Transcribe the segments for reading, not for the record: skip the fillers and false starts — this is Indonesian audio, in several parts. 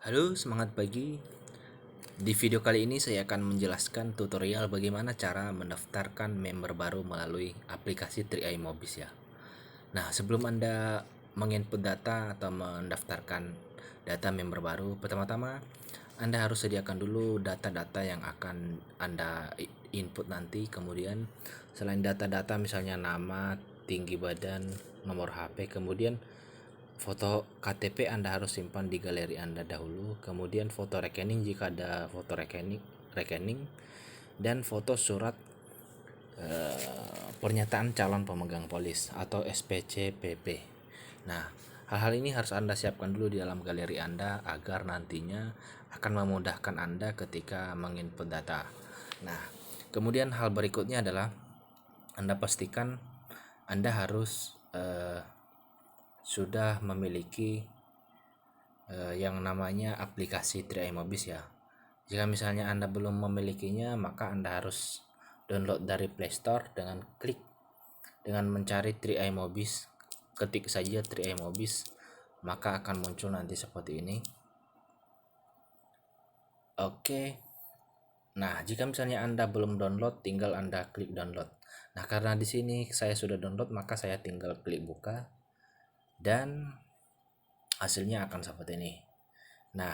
Halo, semangat pagi. Di video kali ini saya akan menjelaskan tutorial bagaimana cara mendaftarkan member baru melalui aplikasi 3i Mobis ya. Nah, sebelum Anda menginput data atau mendaftarkan data member baru, pertama-tama Anda harus sediakan dulu data-data yang akan Anda input nanti. Kemudian selain data-data misalnya nama, tinggi badan, nomor HP, kemudian foto KTP Anda harus simpan di galeri Anda dahulu, kemudian foto rekening jika ada foto rekening dan foto surat pernyataan calon pemegang polis atau SPCPP. Nah, hal-hal ini harus Anda siapkan dulu di dalam galeri Anda agar nantinya akan memudahkan Anda ketika menginput data. Nah, kemudian hal berikutnya adalah Anda pastikan Anda harus sudah memiliki yang namanya aplikasi 3i Mobis ya. Jika misalnya Anda belum memilikinya, maka Anda harus download dari Play Store dengan mencari 3i Mobis. Ketik saja 3i Mobis, maka akan muncul nanti seperti ini. Oke. Nah, jika misalnya Anda belum download, tinggal Anda klik download. Nah, karena di sini saya sudah download, maka saya tinggal klik buka dan hasilnya akan seperti ini. Nah,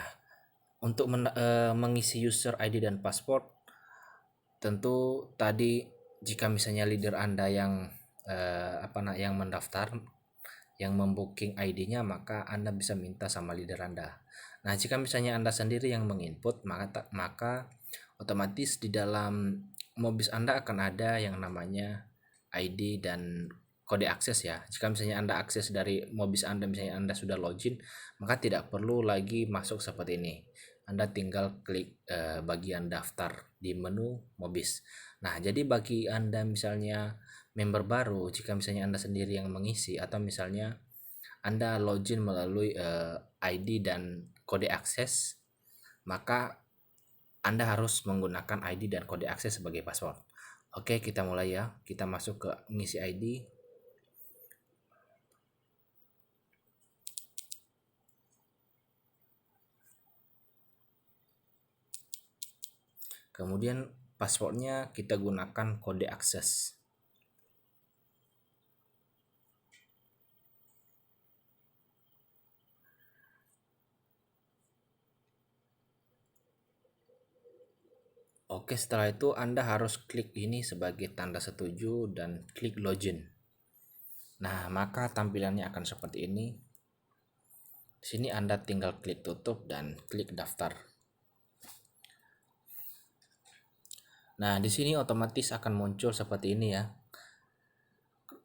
untuk mengisi user ID dan password, tentu tadi jika misalnya leader Anda yang yang mendaftar, yang membooking ID-nya, maka Anda bisa minta sama leader Anda. Nah, jika misalnya Anda sendiri yang menginput, maka otomatis di dalam Mobis Anda akan ada yang namanya ID dan kode akses ya. Jika misalnya Anda akses dari Mobis Anda, misalnya Anda sudah login, maka tidak perlu lagi masuk seperti ini. Anda tinggal klik bagian daftar di menu Mobis. Nah, jadi bagi Anda misalnya member baru, jika misalnya Anda sendiri yang mengisi atau misalnya Anda login melalui ID dan kode akses, maka Anda harus menggunakan ID dan kode akses sebagai password. Oke, kita mulai ya. Kita masuk ke ngisi ID. Kemudian passwordnya kita gunakan kode akses. Oke, setelah itu Anda harus klik ini sebagai tanda setuju dan klik login. Nah, maka tampilannya akan seperti ini. Di sini Anda tinggal klik tutup dan klik daftar. Nah, di sini otomatis akan muncul seperti ini ya.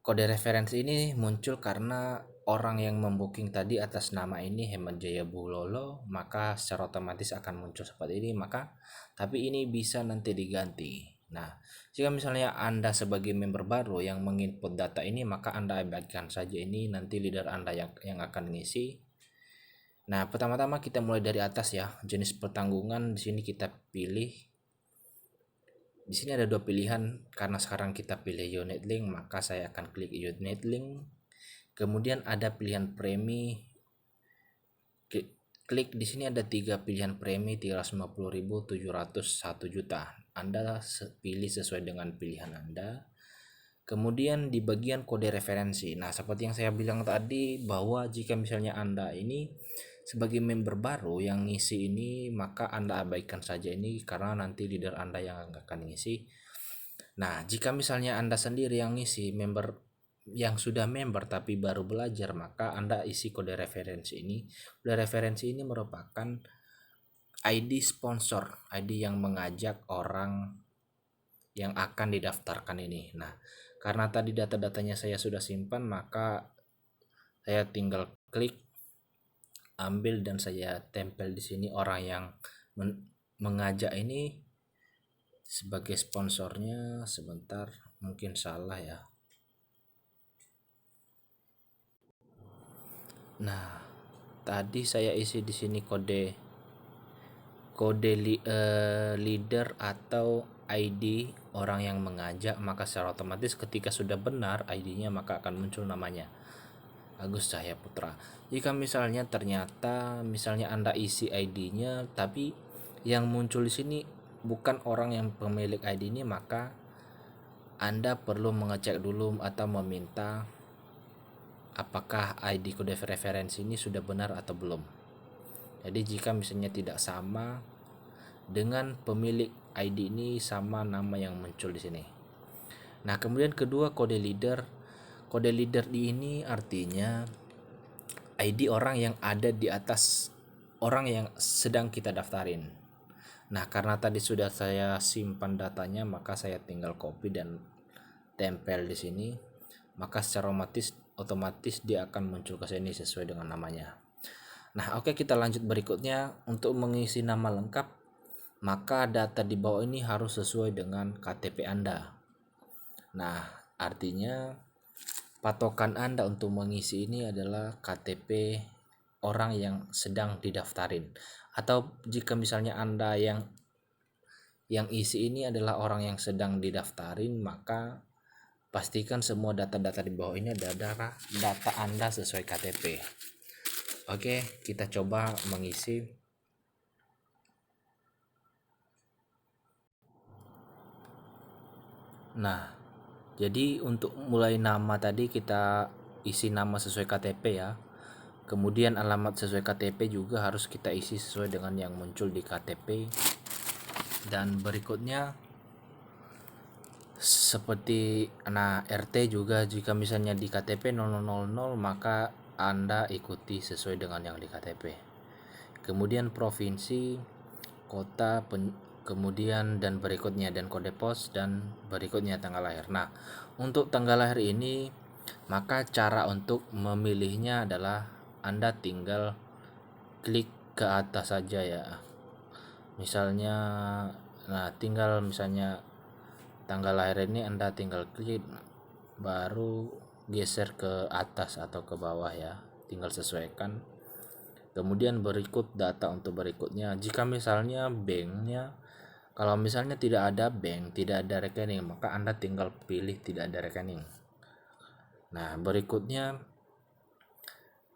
Kode referensi ini muncul karena orang yang membooking tadi atas nama ini Hemat Jaya Bulolo, maka secara otomatis akan muncul seperti ini. Tapi ini bisa nanti diganti. Nah, jika misalnya Anda sebagai member baru yang menginput data ini, maka Anda abaikan saja ini, nanti leader Anda yang akan ngisi. Nah, pertama-tama kita mulai dari atas ya. Jenis pertanggungan di sini kita pilih. Di sini ada dua pilihan, karena sekarang kita pilih unit link, maka saya akan klik unit link. Kemudian ada pilihan premi. Klik di sini ada 3 pilihan premi, 350.000, 700, 1 juta. Anda pilih sesuai dengan pilihan Anda. Kemudian di bagian kode referensi. Nah, seperti yang saya bilang tadi, bahwa jika misalnya Anda ini sebagai member baru yang ngisi ini, maka Anda abaikan saja ini karena nanti leader Anda yang akan ngisi. Nah, jika misalnya Anda sendiri yang ngisi, member yang sudah member tapi baru belajar, maka Anda isi kode referensi ini. Kode referensi ini merupakan ID sponsor, ID yang mengajak orang yang akan didaftarkan ini. Nah, karena tadi data-datanya saya sudah simpan, maka saya tinggal klik ambil dan saya tempel di sini orang yang mengajak ini sebagai sponsornya. Sebentar, mungkin salah ya. Nah, tadi saya isi di sini kode leader atau ID orang yang mengajak, maka secara otomatis ketika sudah benar ID-nya, maka akan muncul namanya Agus Cahaya Putra. Jika misalnya ternyata misalnya Anda isi ID-nya tapi yang muncul di sini bukan orang yang pemilik ID ini, maka Anda perlu mengecek dulu atau meminta apakah ID kode referensi ini sudah benar atau belum. Jadi jika misalnya tidak sama dengan pemilik ID ini, sama nama yang muncul di sini. Nah, kemudian kedua, kode leader. Kode leader ini artinya ID orang yang ada di atas orang yang sedang kita daftarin. Nah, karena tadi sudah saya simpan datanya, maka saya tinggal copy dan tempel di sini. Maka secara otomatis dia akan muncul ke sini sesuai dengan namanya. Nah, oke, kita lanjut berikutnya. Untuk mengisi nama lengkap, maka data di bawah ini harus sesuai dengan KTP Anda. Nah, artinya patokan Anda untuk mengisi ini adalah KTP orang yang sedang didaftarin. Atau jika misalnya Anda yang isi ini adalah orang yang sedang didaftarin, maka pastikan semua data-data di bawah ini adalah data Anda sesuai KTP. Oke, kita coba mengisi. Nah, jadi untuk mulai nama tadi kita isi nama sesuai KTP ya. Kemudian alamat sesuai KTP juga harus kita isi sesuai dengan yang muncul di KTP. Dan berikutnya seperti RT juga, jika misalnya di KTP 0000, maka Anda ikuti sesuai dengan yang di KTP. Kemudian provinsi, kota, kemudian dan berikutnya dan kode pos, dan berikutnya tanggal lahir. Nah, untuk tanggal lahir ini maka cara untuk memilihnya adalah Anda tinggal klik ke atas saja ya. Misalnya tinggal misalnya tanggal lahir ini Anda tinggal klik, baru geser ke atas atau ke bawah ya, tinggal sesuaikan. Kemudian berikut data untuk berikutnya. Jika misalnya banknya, kalau misalnya tidak ada bank, tidak ada rekening, maka Anda tinggal pilih tidak ada rekening. Nah, berikutnya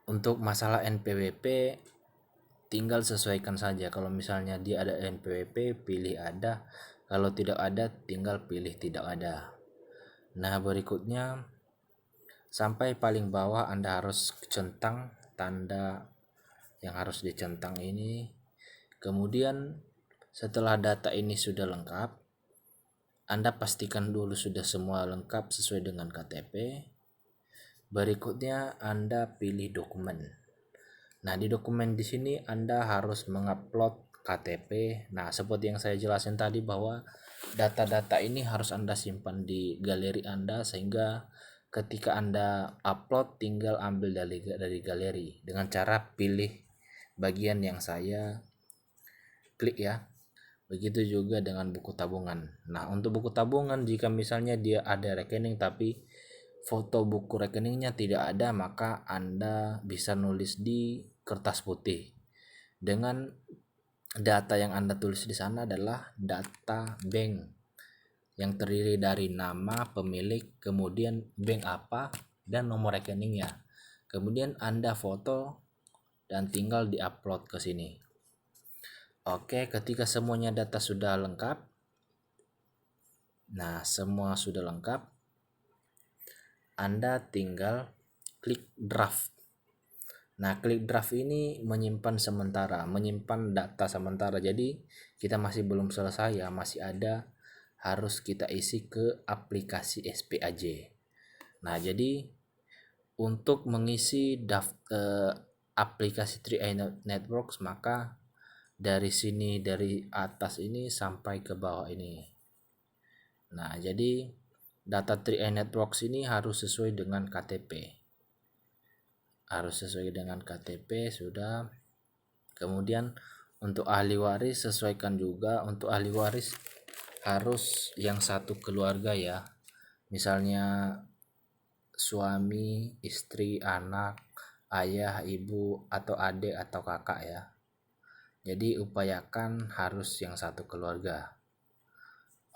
untuk masalah NPWP tinggal sesuaikan saja. Kalau misalnya dia ada NPWP, pilih ada. Kalau tidak ada, tinggal pilih tidak ada. Nah, berikutnya sampai paling bawah Anda harus centang tanda yang harus dicentang ini. Kemudian setelah data ini sudah lengkap, Anda pastikan dulu sudah semua lengkap sesuai dengan KTP. Berikutnya Anda pilih dokumen. Nah, di dokumen di sini Anda harus mengupload KTP. Nah, seperti yang saya jelasin tadi bahwa data-data ini harus Anda simpan di galeri Anda, sehingga ketika Anda upload tinggal ambil dari galeri dengan cara pilih bagian yang saya klik ya. Begitu juga dengan buku tabungan. Nah, untuk buku tabungan jika misalnya dia ada rekening tapi foto buku rekeningnya tidak ada, maka Anda bisa nulis di kertas putih. Dengan data yang Anda tulis di sana adalah data bank yang terdiri dari nama pemilik, kemudian bank apa, dan nomor rekeningnya. Kemudian Anda foto dan tinggal diupload ke sini. Oke, ketika semuanya data sudah lengkap, nah semua sudah lengkap, Anda tinggal klik draft. Nah, klik draft ini menyimpan data sementara. Jadi kita masih belum selesai ya, masih ada harus kita isi ke aplikasi SPAJ. Nah, jadi untuk mengisi aplikasi 3i Networks, maka dari sini, dari atas ini sampai ke bawah ini. Nah, jadi data 3i Networks ini harus sesuai dengan KTP. Sudah. Kemudian untuk ahli waris sesuaikan juga. Untuk ahli waris harus yang satu keluarga ya. Misalnya suami, istri, anak, ayah, ibu, atau adik atau kakak ya. Jadi upayakan harus yang satu keluarga.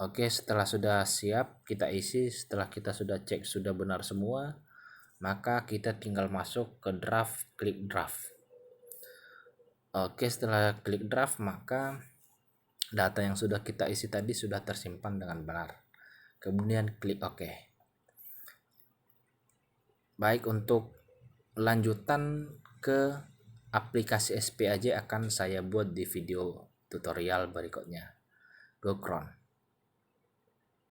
Oke, setelah sudah siap kita isi, setelah kita sudah cek sudah benar semua, maka kita tinggal masuk ke draft, klik draft. Oke, setelah klik draft maka data yang sudah kita isi tadi sudah tersimpan dengan benar. Kemudian klik OK. Baik, untuk lanjutan ke aplikasi SPAJ akan saya buat di video tutorial berikutnya. Go Cron.